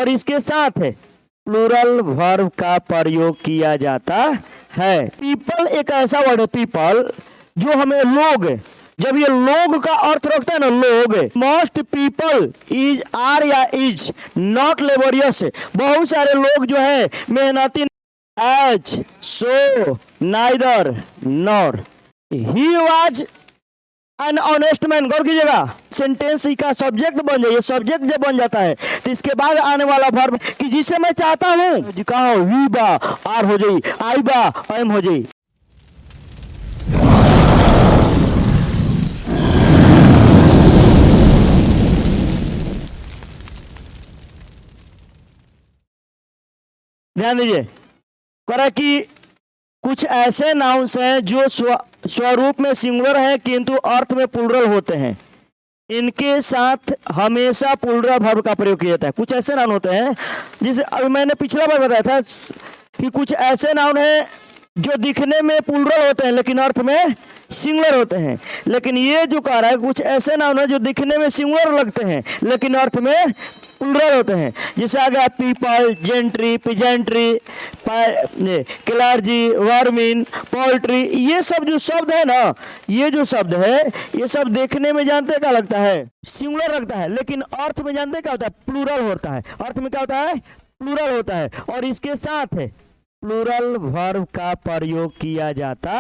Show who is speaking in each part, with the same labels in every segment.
Speaker 1: और इसके साथ प्लूरल वर्ब का प्रयोग किया जाता है। पीपल एक ऐसा वर्ड है, पीपल, जो हमें लोग, जब ये लोग का अर्थ रखता है ना, लोग, मोस्ट पीपल इज आर या इज नॉट लेबोरियस, बहुत सारे लोग जो है मेहनती, as so neither nor he was an honest man. गौर कीजिएगा, सेंटेंस का सब्जेक्ट बन जाए, सब्जेक्ट जब बन जाता है तो इसके बाद आने वाला वर्ब कि जिसे मैं चाहता हूं, कहा वी बा आर हो जाई, आई बा एम हो जाई। ध्यान दीजिए, करा कि कुछ ऐसे नाउन्स हैं जो स्वरूप में सिंगुलर हैं किंतु अर्थ में प्लूरल होते हैं, इनके साथ हमेशा प्लूरल वर्ब का प्रयोग किया जाता है। कुछ ऐसे नाउन होते हैं, जिसे अभी मैंने पिछला बार बताया था कि कुछ ऐसे नाउन हैं जो दिखने में प्लूरल होते हैं लेकिन अर्थ में सिंगुलर होते हैं। लेकिन ये जो कह रहा है कुछ ऐसे नाउन है जो दिखने में सिंगुलर लगते हैं लेकिन अर्थ में प्लूरल होते हैं। जैसे आ गया people, gentry, peasantry, clergy, vermin, poultry, ये सब जो शब्द है ना, ये जो शब्द है ये सब देखने में जानते क्या लगता है, सिंगुलर लगता है, लेकिन अर्थ में जानते क्या होता है, प्लूरल होता है। अर्थ में क्या होता है, प्लूरल होता है। और इसके साथ प्लूरल वर्ब का प्रयोग किया जाता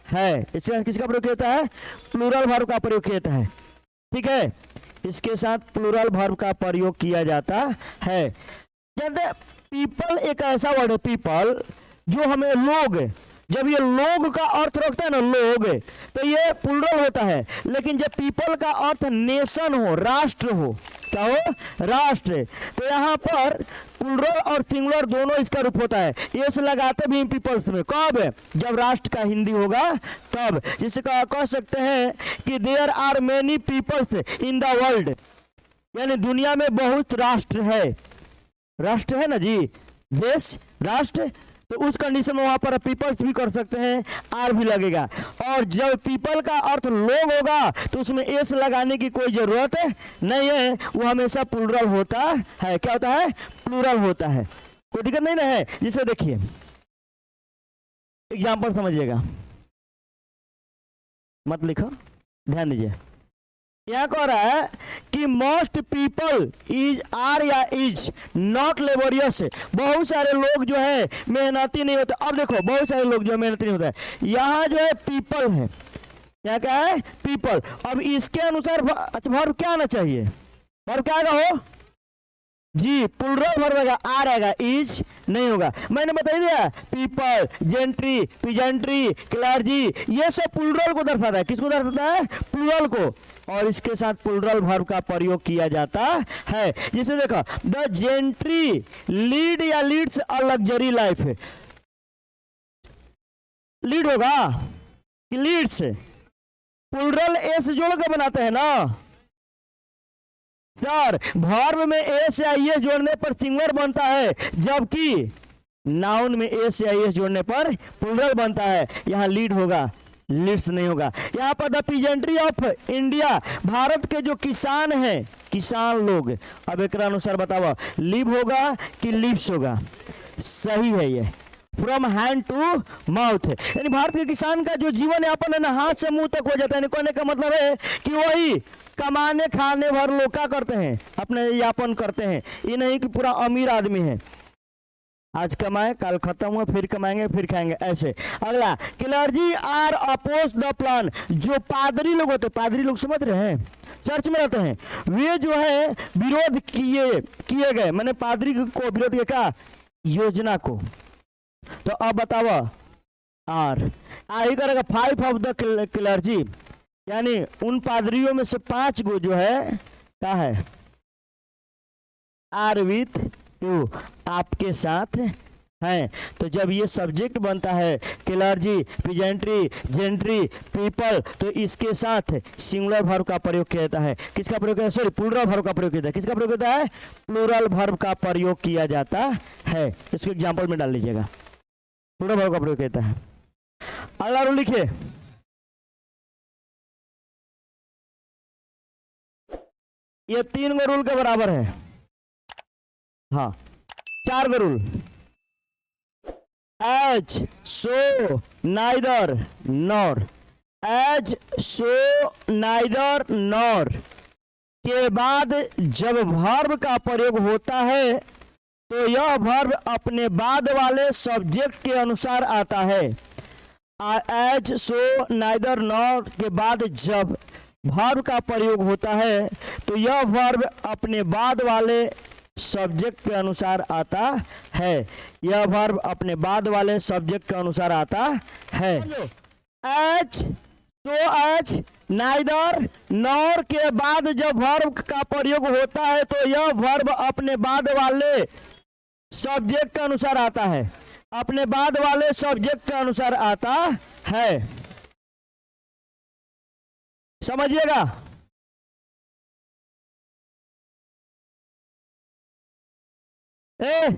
Speaker 1: है। इसके किसका प्रयोग किया जाता है, प्लूरल वर्ब का प्रयोग किया जाता है। ठीक है, इसके साथ प्लूरल वर्ब का प्रयोग किया जाता है। जानते पीपल एक ऐसा वर्ड है, पीपल, जो हमें लोग, जब ये लोग का अर्थ रखता है ना, लोग, तो ये प्लूरल होता है। लेकिन जब पीपल का अर्थ नेशन हो, राष्ट्र हो, क्या हो, राष्ट्र, तो यहाँ पर प्लूरल और सिंगुलर दोनों इसका रूप होता है। ये से लगाते भी पीपल्स में, कब, जब राष्ट्र का हिंदी होगा तब। जिसे कह सकते हैं कि there are many peoples in the world, यानी दुनिया में बहुत राष्ट्र है। राष्ट्र है ना जी, देश, राष्ट्र, तो उस कंडीशन में वहां पर पीपल्स भी कर सकते हैं, आर भी लगेगा। और जब पीपल का अर्थ लोग होगा तो उसमें एस लगाने की कोई जरूरत नहीं है, वो हमेशा प्लूरल होता है। क्या होता है, प्लूरल होता है, कोई दिक्कत नहीं ना है। जिसे देखिए एग्जाम्पल समझिएगा, मत लिखो, ध्यान दीजिए। यह कह रहा है कि मोस्ट पीपल इज आर या इज नॉट लेबोरियस, बहुत सारे लोग जो है मेहनती नहीं होते। अब देखो, बहुत सारे लोग जो है मेहनती नहीं होते, यहाँ जो है पीपल है, यहाँ क्या है, पीपल। अब इसके अनुसार अच्छा वर्ब क्या आना चाहिए, वर्ब क्या आएगा, हो जी, प्लूरल वर्ब आएगा, आर आएगा, इज नहीं होगा। मैंने बता दिया, पीपल, जेंट्री, पिजेंट्री, क्लर्जी, ये सब प्लूरल को दर्शाता है। किसको दर्शाता है, प्लूरल को। और इसके साथ प्लूरल वर्ब का प्रयोग किया जाता है। जैसे देखो, द जेंट्री लीड या leads a luxury life, lead होगा कि लीड्स, प्लूरल एस जोड़ के बनाते हैं ना सर, वर्ब में एस या एस जोड़ने पर सिंगुलर बनता है, जबकि नाउन में एस या एस जोड़ने पर प्लूरल बनता है। यहाँ लीड होगा, लीड्स नहीं होगा। यहाँ पर the peasantry of India, Bharat के जो किसान हैं, किसान लोग, अब एक अनुसार बताओ, लिव होगा कि लिव्स होगा, सही है ये, फ्रॉम हैंड टू माउथ, यानी भारत के किसान का जो जीवन यापन है ना, हाथ से मुंह तक हो जाता है। कहने का मतलब है कि वही कमाने खाने भर लोग क्या करते हैं, अपने यापन करते हैं। ये नहीं कि पूरा अमीर आदमी है, आज कमाए कल खत्म हुआ, फिर कमाएंगे फिर खाएंगे, ऐसे। अगला, clergy are oppose the plan, जो पादरी लोग होते, पादरी लोग समझ रहे हैं, चर्च में रहते हैं, वे जो है विरोध किए गए, मैंने पादरी को विरोध किया क्या, योजना को। तो अब बताओ, आर आई करेगा 5 ऑफ द क्लर्जी, यानी उन पादरियों में से 5 गो जो है क्या है, आर विथ यू, आपके साथ हैं। तो जब ये सब्जेक्ट बनता है क्लर्जी, पिजेंट्री, जेंट्री, पीपल, तो इसके साथ सिंगुलर वर्ब का प्रयोग किया जाता है। किसका प्रयोग किया, सॉरी प्लूरल वर्ब का प्रयोग किया जाता है। किसका प्रयोग होता है, प्लूरल वर्ब का प्रयोग किया जाता है। इसको एग्जाम्पल में डाल लीजिएगा, प्लूरल वर्ब का प्रयोग किया जाता है। अगला रूल लिखिए, ये 3 गो रूल के बराबर है। हाँ, 4 गरुल। As so neither nor, as so neither nor के बाद जब वर्ब का प्रयोग होता है तो यह वर्ब अपने बाद वाले सब्जेक्ट के अनुसार आता है। एज सो नाइदर नॉर के बाद जब वर्ब का प्रयोग होता है तो यह वर्ब अपने बाद वाले सब्जेक्ट के अनुसार आता है। यह वर्ब अपने बाद वाले सब्जेक्ट के अनुसार आता है। एज तो एज नाइदर नॉर के बाद जब वर्ब का प्रयोग होता है तो यह वर्ब अपने बाद वाले सब्जेक्ट के अनुसार आता है। अपने बाद वाले सब्जेक्ट के अनुसार आता है। समझिएगा।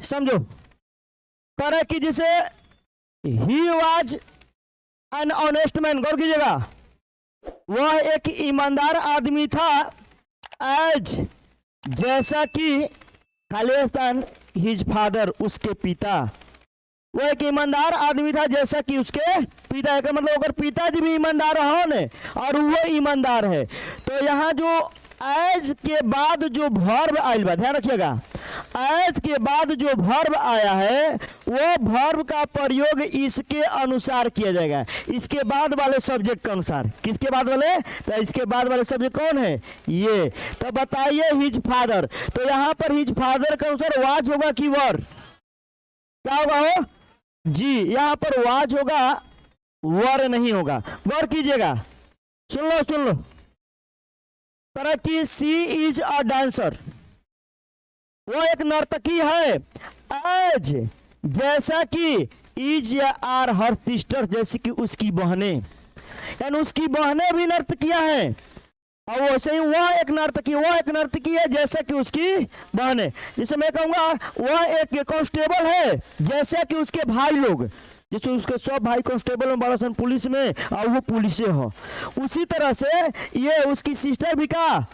Speaker 1: समझो। करे कि जिसे he was an honest man, गौर कीजिएगा, वह एक ईमानदार आदमी था। एज जैसा कि खालिस्तान हिज फादर, उसके पिता, वह एक ईमानदार आदमी था जैसा कि उसके पिता है। मतलब अगर पिताजी भी ईमानदार हो न और वो ईमानदार है तो यहाँ जो एज के बाद जो वर्ब आयल बा, ध्यान रखिएगा, एज के बाद जो वर्ब आया है वो वर्ब का प्रयोग इसके अनुसार किया जाएगा, इसके बाद वाले सब्जेक्ट के अनुसार। किसके बाद वाले? तो इसके बाद वाले सब्जेक्ट कौन है? ये। तो बताइए हिज फादर, तो यहाँ पर हिज फादर के अनुसार वाज होगा कि वर? क्या होगा हो जी? यहाँ पर वाज होगा, वर नहीं होगा। गौर कीजिएगा, सुन लो सुन लो। तरह की सी इज अ डांसर, वो एक नर्तकी है। एज जैसा कि इज या आर हर सिस्टर, जैसे कि उसकी बहनें, यानी उसकी बहनें भी नर्तकियां हैं और वैसे ही वह एक नर्तकी है जैसा कि उसकी बहनें। जैसे मैं कहूंगा वह एक कांस्टेबल है जैसा कि उसके भाई लोग, जैसे उसके सब भाई कांस्टेबल में, बड़ा सन पुलिस में और वो पुलिस हो, उसी तरह से ये उसकी सिस्टर भी का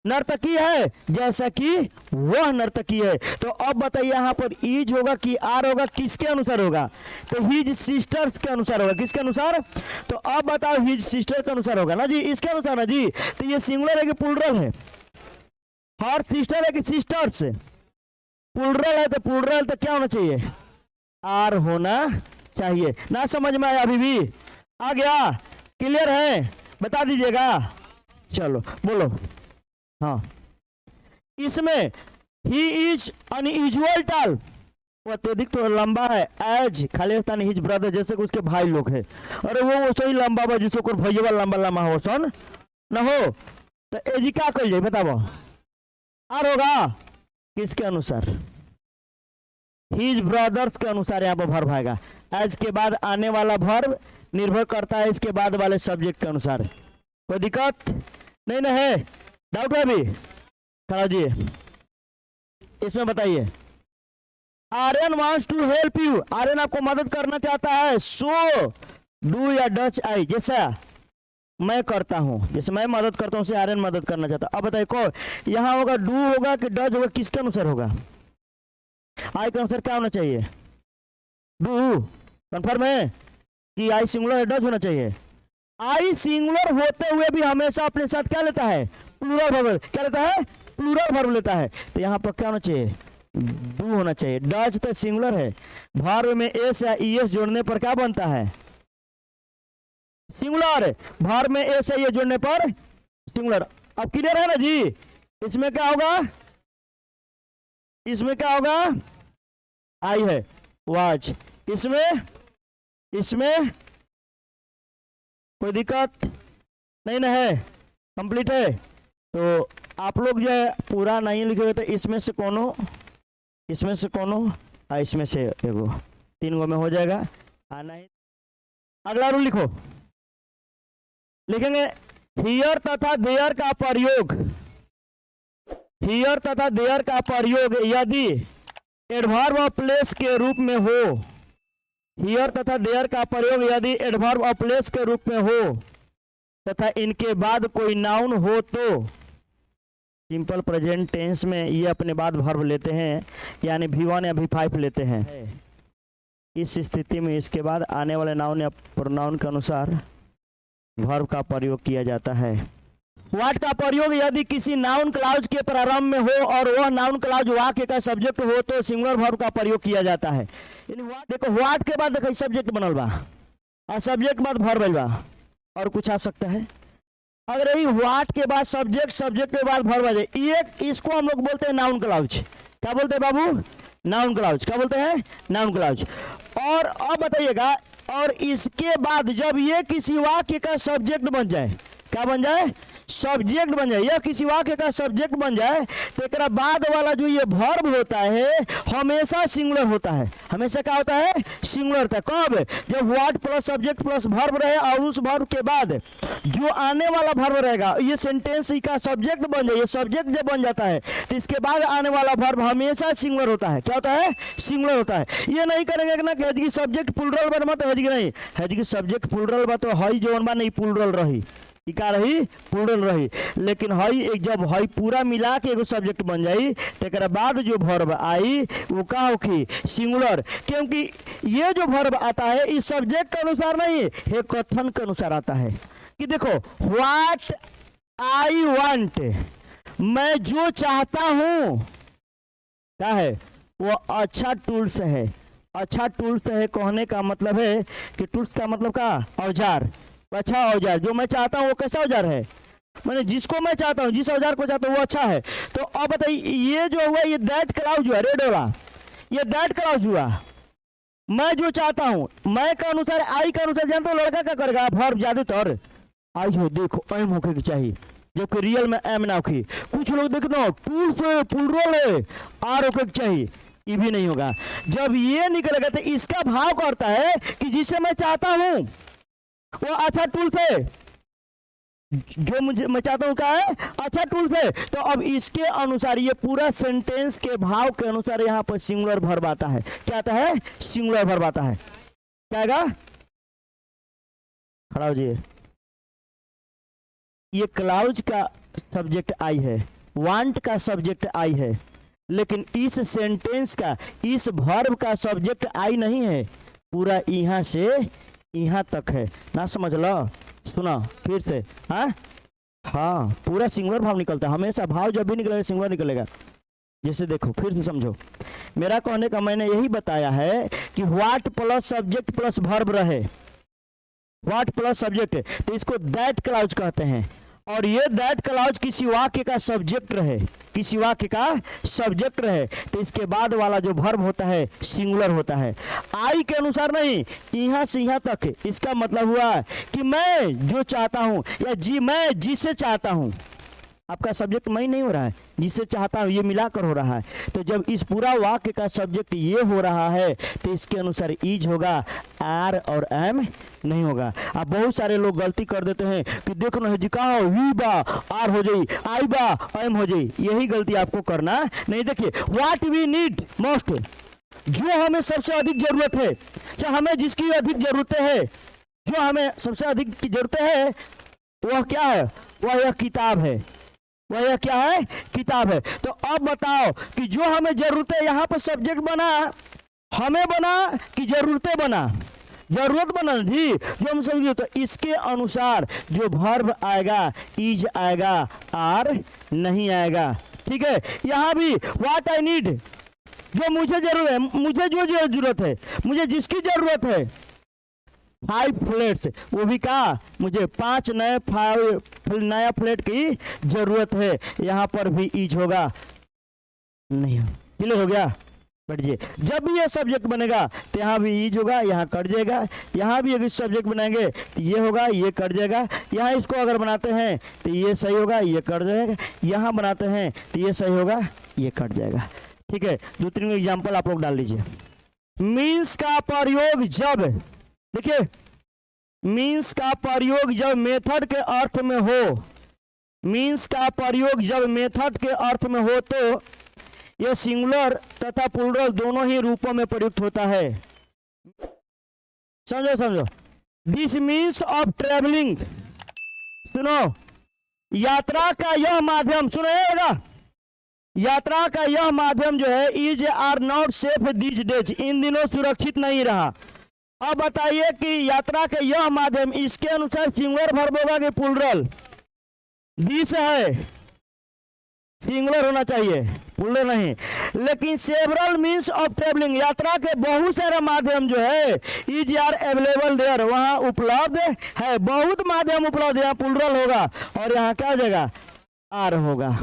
Speaker 1: नर्तकी है जैसा कि वह नर्तकी है। तो अब बताइए यहाँ पर इज होगा कि आर होगा, किसके अनुसार होगा? तो हिज सिस्टर्स के अनुसार होगा। किसके अनुसार? तो अब बताओ हिज सिस्टर के अनुसार होगा ना जी, इसके अनुसार ना जी। तो ये सिंगुलर है कि प्लूरल है? हर सिस्टर है कि सिस्टर्स? प्लूरल है तो प्लूरल तो क्या होना चाहिए? आर होना चाहिए। ना समझ में आया? अभी भी आ गया? क्लियर है? बता दीजिएगा। चलो बोलो। हाँ, इसमें ही इज अनयूजुअल टाल, वो अत्यधिक तो लंबा है। एज खालिस्तान हिज ब्रदर, जैसे कि उसके भाई लोग है। अरे वो सही लंबा बा जिसको कोई भैया लंबा लंबा हो सन न हो, तो एजी क्या कर जाए बताओ? आर होगा किसके अनुसार? हिज ब्रदर्स के अनुसार यहाँ पर वर्ब आएगा। एज के बाद आने वाला वर्ब निर्भर करता है इसके बाद वाले सब्जेक्ट के अनुसार। कोई दिक्कत नहीं ना है? डाउट है अभी? खड़ा जी, इसमें बताइए। Aryan wants to help you, Aryan आपको मदद करना चाहता है। सो डू या डच आई, जैसा मैं करता हूं, जैसे मैं मदद करता हूं उसे आर्यन मदद करना चाहता। अब बताइए को यहां होगा डू होगा कि डच होगा? किसके अनुसार होगा? आई के अनुसार क्या होना चाहिए? डू। कंफर्म है कि आई सिंगुलर है, डच होना चाहिए? आई सिंगुलर होते हुए भी हमेशा अपने साथ क्या लेता है? Plural verb. क्या लेता है? प्लूरल वर्ब लेता है। तो यहाँ पर क्या होना चाहिए? डू होना चाहिए। डच तो सिंगुलर है, वर्ब में एस या ईएस जोड़ने पर क्या बनता है? सिंगुलर। वर्ब में एस या ईएस जोड़ने पर सिंगुलर। अब क्लियर है ना जी? इसमें क्या होगा? इसमें क्या होगा? आई है वाज। इसमें कोई दिक्कत नहीं ना है? कंप्लीट है? तो आप लोग जो है पूरा नहीं लिखे तो इसमें से कोनो, इसमें से कोनो, इसमें से एगो, 3 गो में हो जाएगा। नहीं, अगला रूल लिखो। लिखेंगे हियर तथा देयर का प्रयोग, हियर तथा देयर का प्रयोग यदि एडवर्ब ऑफ प्लेस के रूप में हो, हियर तथा देयर का प्रयोग यदि एडवर्ब ऑफ प्लेस के रूप में हो तथा इनके बाद कोई नाउन हो तो सिंपल प्रेजेंट टेंस में ये अपने बाद वर्ब लेते हैं, यानी V1 या V5 लेते हैं। इस स्थिति में इसके बाद आने वाले नाउन या प्रोनाउन के अनुसार वर्ब का प्रयोग किया जाता है। व्हाट का प्रयोग यदि किसी नाउन क्लाउज के प्रारंभ में हो और वह नाउन क्लाउज वाक्य का सब्जेक्ट हो तो सिंगुलर वर्ब का प्रयोग किया जाता है। देखो व्हाट के बाद देखो सब्जेक्ट बनल बा और सब्जेक्ट बाद वर्ब बा, और कुछ आ सकता है। अगर यही व्हाट के बाद सब्जेक्ट, सब्जेक्ट के बाद वर्ब आ जाए, एक इसको हम लोग बोलते हैं नाउन क्लाउज। क्या बोलते हैं बाबू? Noun clause. क्या बोलते हैं? Noun clause. और अब बताइएगा, और इसके बाद जब ये किसी वाक्य का सब्जेक्ट बन जाए, क्या बन जाए? सब्जेक्ट बन जाए, या किसी वाक्य का सब्जेक्ट बन जाए, तो एक बाद वाला जो ये वर्ब होता है हमेशा सिंगुलर होता है। हमेशा क्या होता है? सिंगुलर होता है। कब? जब what plus subject plus verb रहे और उस वर्ब के बाद जो आने वाला वर्ब रहेगा, ये सेंटेंस का सब्जेक्ट बन जाए, ये सब्जेक्ट जब बन जाता है तो इसके बाद आने वाला वर्ब हमेशा सिंगुलर होता है। क्या होता है? सिंगुलर होता है। ये नहीं करेंगे कि ना कि सब्जेक्ट प्लूरल बनवा तो हेज नहीं, हेज की सब्जेक्ट प्लूरल बा तो हई जो बा नहीं प्लूरल रही, क्या रही? प्लूरल रही। लेकिन हई एक जब हई पूरा मिला के एगो सब्जेक्ट बन जाई तो बाद जो वर्ब आई वो का होगी? सिंगुलर। क्योंकि ये जो वर्ब आता है इस सब्जेक्ट के अनुसार नहीं, ये कथन के अनुसार आता है। कि देखो व्हाट आई वांट, मैं जो चाहता हूं, क्या है? वो अच्छा टूल्स है। अच्छा टूल्स है कहने का मतलब है कि टूल्स का मतलब का औजार, अच्छा औजार। जो मैं चाहता हूँ वो कैसा औजार है? मैंने जिसको मैं चाहता हूँ, जिस औजार को चाहता हूँ वो अच्छा है। तो अब बताइए ये जो हुआ ये दैट क्लाउज हुआ, रेड वाला, ये दैट क्लाउज हुआ। मैं जो चाहता हूँ, मैं का अनुसार आई का अनुसार जानते हो लड़का क्या करेगा? वर्ब ज्यादातर आई हो, देखो एम होके की चाहिए, जबकि रियल में एम ना होगी। कुछ लोग देखते हो टूल से प्लूरल है, आर होके की चाहिए, ये भी नहीं होगा। जब ये निकलेगा तो इसका भाव करता है कि जिसे मैं चाहता हूँ वो अच्छा टूल से, जो मुझे मैं चाहता हूं क्या है? अच्छा टूल से। तो अब इसके अनुसार ये पूरा सेंटेंस के भाव के अनुसार यहां पर सिंगुलर वर्ब आता है। क्या आता है? सिंगुलर वर्ब आता है। क्या आएगा? खड़ा हो जाइए। ये क्लाउज का सब्जेक्ट आई है, वांट का सब्जेक्ट आई है, लेकिन इस सेंटेंस का, इस वर्ब का सब्जेक्ट आई नहीं है। पूरा यहां से यहाँ तक है ना, समझ लो। सुना फिर से। हाँ पूरा सिंगुलर भाव निकलता है हमेशा। भाव जब भी निकलेगा सिंगुलर निकलेगा। जैसे देखो फिर से समझो, मेरा कहने का मैंने यही बताया है कि what plus subject plus verb रहे, व्हाट प्लस सब्जेक्ट, तो इसको दैट क्लाउज कहते हैं। और ये दैट क्लाउज किसी वाक्य का सब्जेक्ट रहे, किसी वाक्य का सब्जेक्ट रहे, तो इसके बाद वाला जो वर्ब होता है सिंगुलर होता है। आई के अनुसार नहीं, यहां से यहां तक। इसका मतलब हुआ कि मैं जो चाहता हूं, या मैं जिसे चाहता हूं। आपका सब्जेक्ट मैं नहीं हो रहा है, जिसे चाहता हूं ये मिलाकर हो रहा है। तो जब इस पूरा वाक्य का सब्जेक्ट ये हो रहा है तो इसके अनुसार इज होगा, आर और एम नहीं होगा। अब बहुत सारे लोग गलती कर देते हैं कि देखो ना जी कहा वी बा आर हो जाई, आई बा एम हो जाई। यही गलती आपको करना नहीं। देखिए व्हाट वी नीड मोस्ट, जो हमें सबसे अधिक जरूरत है, चाहे हमें जिसकी अधिक जरूरतें है, जो हमें सबसे अधिक की जरूरतें है वह क्या है? वह यह किताब है। वह यह क्या है? किताब है। तो अब बताओ कि जो हमें जरूरत है, यहाँ पर सब्जेक्ट बना, हमें बना कि जरूरतें बना? जरूरत बना जी, जो हम समझिए। तो इसके अनुसार जो वर्ब आएगा इज आएगा, आर नहीं आएगा। ठीक है। यहाँ भी व्हाट आई नीड, जो मुझे जरूरत है, मुझे जो जरूरत है, मुझे जिसकी जरूरत है, 5 प्लेट्स, वो भी कहा मुझे 5 नया प्लेट की जरूरत है। यहाँ पर भी इज होगा नहीं। क्लियर हो गया? बैठिए। जब भी ये सब्जेक्ट बनेगा तो यहाँ भी इज होगा, यहाँ कट जाएगा। यहाँ भी अगर सब्जेक्ट बनाएंगे तो ये होगा, ये कट जाएगा। यहाँ इसको अगर बनाते हैं तो ये सही होगा, ये कट जाएगा। यहाँ बनाते हैं तो ये सही होगा, ये कट जाएगा। ठीक है। 2-3 एग्जाम्पल आप लोग डाल लीजिए। मीन्स का प्रयोग जब, देखिए मीन्स का प्रयोग जब मेथड के अर्थ में हो, मीन्स का प्रयोग जब मेथड के अर्थ में हो तो यह सिंगुलर तथा प्लूरल दोनों ही रूपों में प्रयुक्त होता है। समझो। दिस मीन्स ऑफ ट्रेवलिंग, सुनो, यात्रा का यह माध्यम, सुनिएगा, यात्रा का यह माध्यम जो है is are not safe these days, इन दिनों सुरक्षित नहीं रहा। अब बताइए कि यात्रा का यह माध्यम, इसके अनुसार सिंगुलर वर्ब होगा कि प्लूरल? दिस है, सिंगुलर होना चाहिए, प्लूरल नहीं। लेकिन सेवरल मीन्स ऑफ ट्रेवलिंग, यात्रा के बहुत सारे माध्यम जो है इज आर अवेलेबल देयर, वहां उपलब्ध है, बहुत माध्यम उपलब्ध है, यहाँ प्लूरल होगा और यहाँ क्या हो जाएगा? आर होगा।